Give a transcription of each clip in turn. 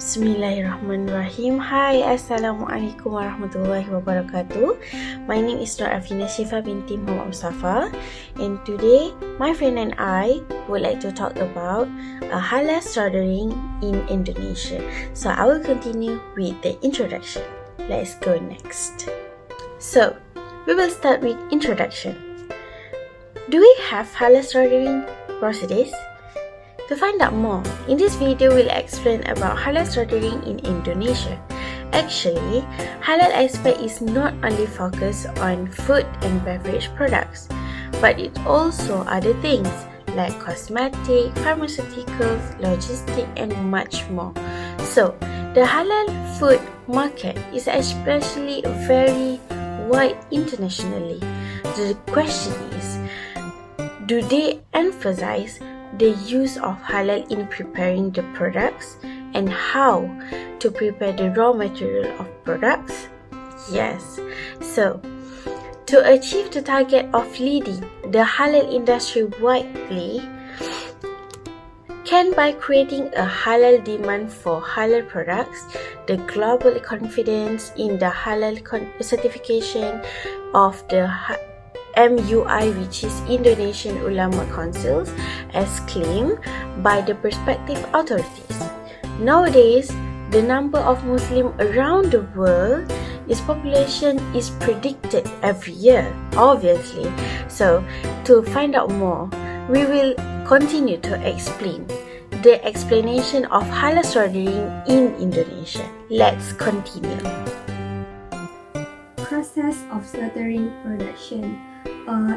Bismillahirrahmanirrahim. Hai, Assalamualaikum warahmatullahi wabarakatuh. My name is Nur Afina Shifa binti Muhammad Mustafa, and today my friend and I would like to talk about halal slaughtering in Indonesia. So I will continue with the introduction. Let's go next. So we will start with introduction. Do we have halal slaughtering procedures? To find out more, in this video we'll explain about halal slaughtering in Indonesia. Actually, halal aspect is not only focused on food and beverage products, but it also other things like cosmetic, pharmaceuticals, logistics, and much more. So, the halal food market is especially very wide internationally. The question is, do they emphasize the use of halal in preparing the products and how to prepare the raw material of products? Yes. So, to achieve the target of leading the halal industry widely, can by creating a halal demand for halal products, the global confidence in the halal certification of the MUI, which is Indonesian Ulama Councils, as claimed by the prospective authorities. Nowadays, the number of Muslims around the world, its population is predicted every year, obviously. So, to find out more, we will continue to explain the explanation of halal slaughtering in Indonesia. Let's continue. Process of slaughtering production.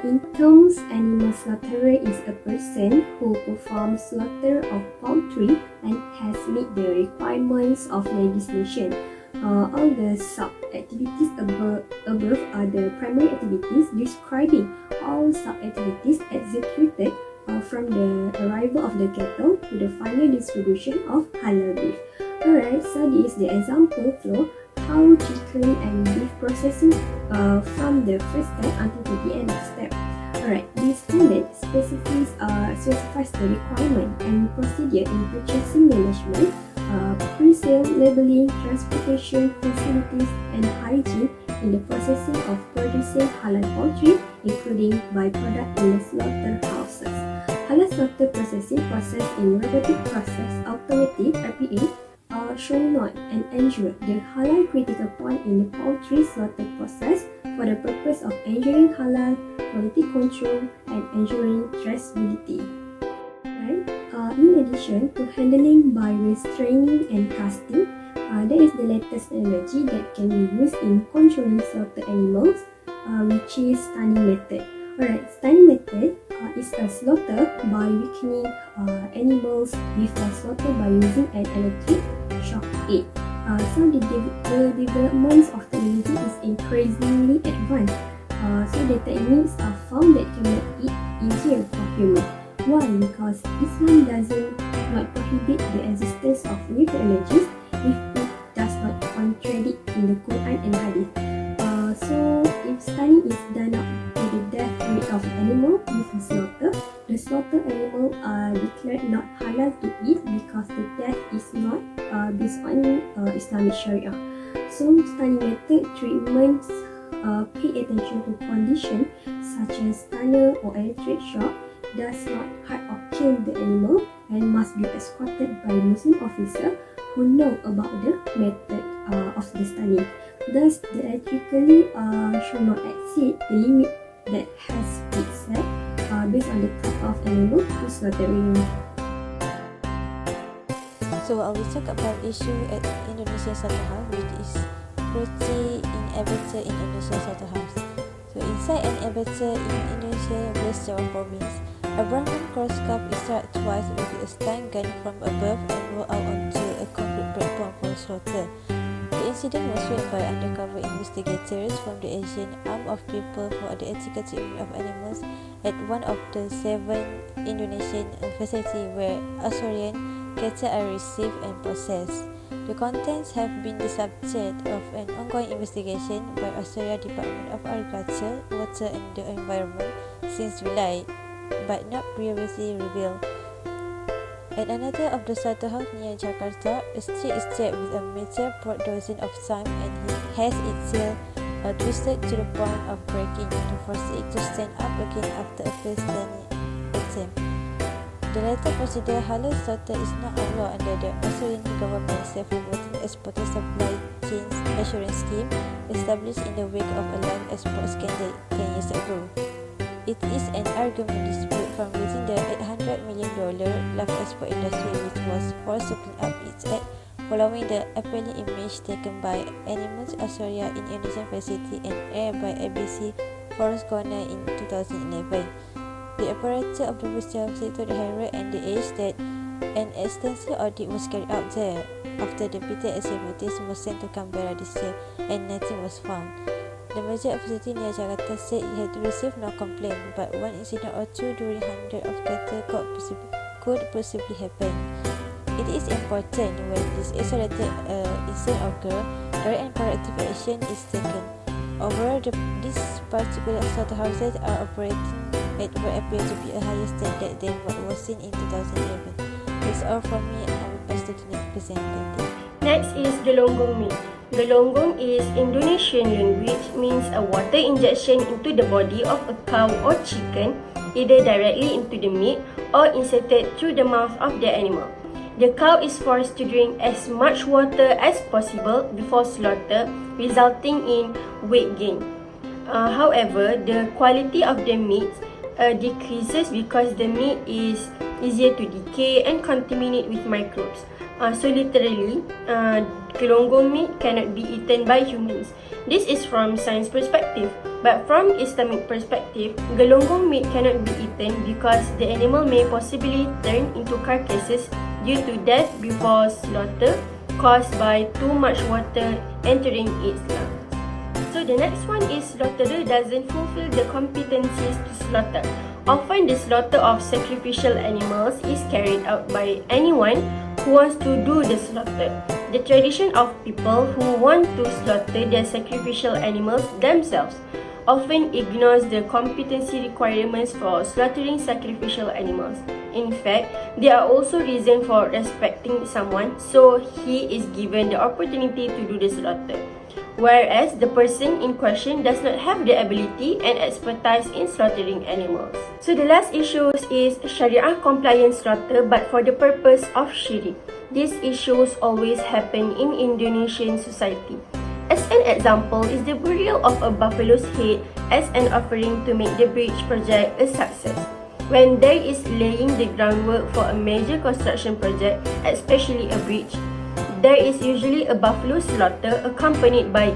In terms, animal slaughterer is a person who performs slaughter of poultry and has met the requirements of legislation. All the sub-activities above are the primary activities describing all sub-activities executed from the arrival of the cattle to the final distribution of halal beef. Alright, so this is the example flow how chicken and beef processing from the first step until to the end of step. Alright, this standard specifies the requirement and procedure in purchasing management, pre-sale, labeling, transportation, facilities, and hygiene in the processing of producing halal poultry, including byproduct in the slaughterhouses. Halal slaughter processing process in robotic process, automatic RPA, should not and ensure the halal critical point in the poultry slaughter process for the purpose of ensuring halal quality control and ensuring traceability. Right? In addition to handling by restraining and casting, there is the latest technology that can be used in controlling slaughter animals, which is stunning method. Alright, stunning method is a slaughter by weakening animals before slaughter by using an electric shock aid. So the developments of technology is increasingly advanced. So the techniques are found that can make it easier for humans. Why? Because Islam doesn't not prohibit the existence of new technologies if it does not contradict in the Quran and Hadith. So if stunning is done up to the death rate of animal before slaughter, the slaughter animal are declared not halal to eat because the death is not based on Islamic Sharia. So stunning method treatments pay attention to conditions such as stunner or electric shock, does not hurt or kill the animal, and must be escorted by Muslim officer who know about the method of the stunning. Thus, the electrically should not exceed the limit that has been set based on the type of animal to slaughtering. So I will talk about issue at Indonesia slaughterhouse, which is cruelty in abattoir in Indonesia slaughterhouse. So inside an abattoir in Indonesia West Java province, a Brahman cross-cup is struck twice with a stun gun from above and rolled out onto a concrete platform for slaughter. The incident was filmed by undercover investigators from the Asian Arm of People for the Ethical Treatment of Animals at one of the 7 Indonesian facilities where Australian cattle are received and processed. The contents have been the subject of an ongoing investigation by Australia Department of Agriculture, Water and the Environment since July, but not previously revealed. At another of the slaughterhouse near Jakarta, a street is jacked with a meter prod dozen of time and has its seal twisted to the point of breaking to force it to stand up again after a failed standing attempt. The latter procedure, halal slaughter, is not allowed under the Australian government self-reporting exporter supply chain assurance scheme established in the wake of a live export scandal 10 years ago. It is an argument dispute from within the $800 million live export industry, which was forced to clean up its act following the appalling image taken by Animals Australia in Indonesian facility and aired by ABC Forest Corner in 2011. The operator of the butcher said to the Herald and The Age that an extensive audit was carried out there after the Peter Essay notice was sent to Canberra this year and nothing was found. The major facility near Jakarta said it had received no complaint, but one incident or two during hundreds of cattle could possibly happen. It is important when this isolated incident occurs, direct and corrective action is taken. Overall, these particular slaughterhouses are operating at what appears to be a higher standard than what was seen in 2011. That's all from me. I will pass to the next representative. Next is gelonggong meat. Gelonggong is Indonesian language, means a water injection into the body of a cow or chicken, either directly into the meat or inserted through the mouth of the animal. The cow is forced to drink as much water as possible before slaughter, resulting in weight gain. However, the quality of the meat decreases because the meat is easier to decay and contaminate with microbes. So literally, gelonggong meat cannot be eaten by humans. This is from science perspective, but from Islamic perspective, gelonggong meat cannot be eaten because the animal may possibly turn into carcasses due to death before slaughter caused by too much water entering its lungs. So the next one is slaughterer doesn't fulfill the competencies to slaughter. Often the slaughter of sacrificial animals is carried out by anyone who wants to do the slaughter. The tradition of people who want to slaughter their sacrificial animals themselves often ignores the competency requirements for slaughtering sacrificial animals. In fact, there are also reasons for respecting someone, so he is given the opportunity to do the slaughter, whereas the person in question does not have the ability and expertise in slaughtering animals. So the last issue is Sharia compliant slaughter but for the purpose of syirik. These issues always happen in Indonesian society. As an example is the burial of a buffalo's head as an offering to make the bridge project a success. When there is laying the groundwork for a major construction project, especially a bridge, there is usually a buffalo slaughter accompanied by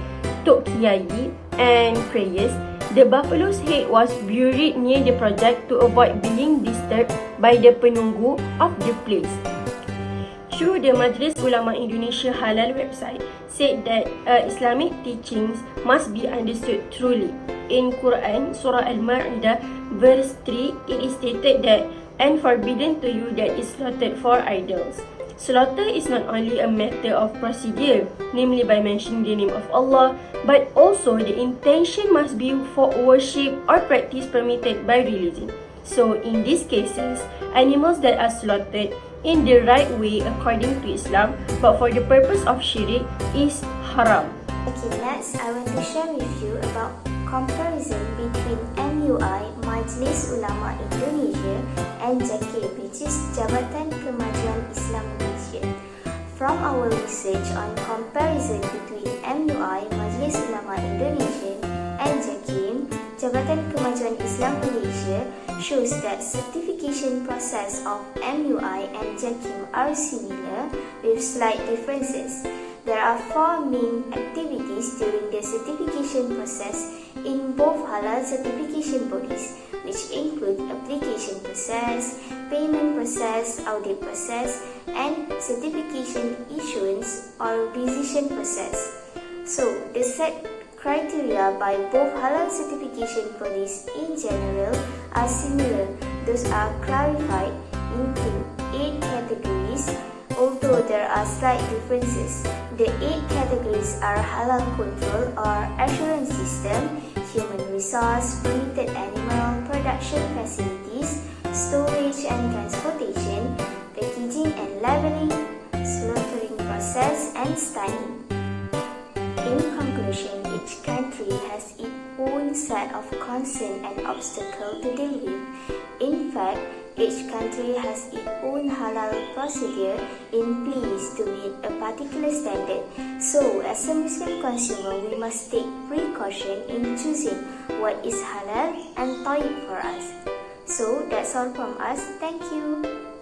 tok kiai and prayers. The buffalo's head was buried near the project to avoid being disturbed by the penunggu of the place. Through the Majlis Ulama Indonesia Halal website, said that Islamic teachings must be understood truly. In Quran, Surah Al-Ma'idah, verse 3, it is stated that, "And forbidden to you that is slaughtered for idols." Slaughter is not only a matter of procedure, namely by mentioning the name of Allah, but also the intention must be for worship or practice permitted by religion. So in these cases, animals that are slaughtered in the right way according to Islam, but for the purpose of syirik, is haram. Okay, next I want to share with you about comparison between MUI, Majlis Ulama Indonesia, and JAKIM, which is Jabatan Kemajuan Islam Malaysia. From our research on comparison between MUI, Majlis Ulama Indonesia, and JAKIM, Jabatan Kemajuan Islam Malaysia, shows that certification process of MUI and JAKIM are similar with slight differences. There are 4 main activities during the certification process in both halal certification bodies, which include application process, payment process, audit process, and certification issuance or requisition process. So, the set criteria by both halal certification bodies in general are similar. Those are clarified into 8 categories, although there are slight differences. The 8 categories are halal control or assurance system, human resource, permitted animal, production facilities, storage and transportation, packaging stunning. In conclusion, each country has its own set of concerns and obstacles to deal with. In fact, each country has its own halal procedure in place to meet a particular standard. So, as a Muslim consumer, we must take precaution in choosing what is halal and tayyib for us. So, that's all from us. Thank you.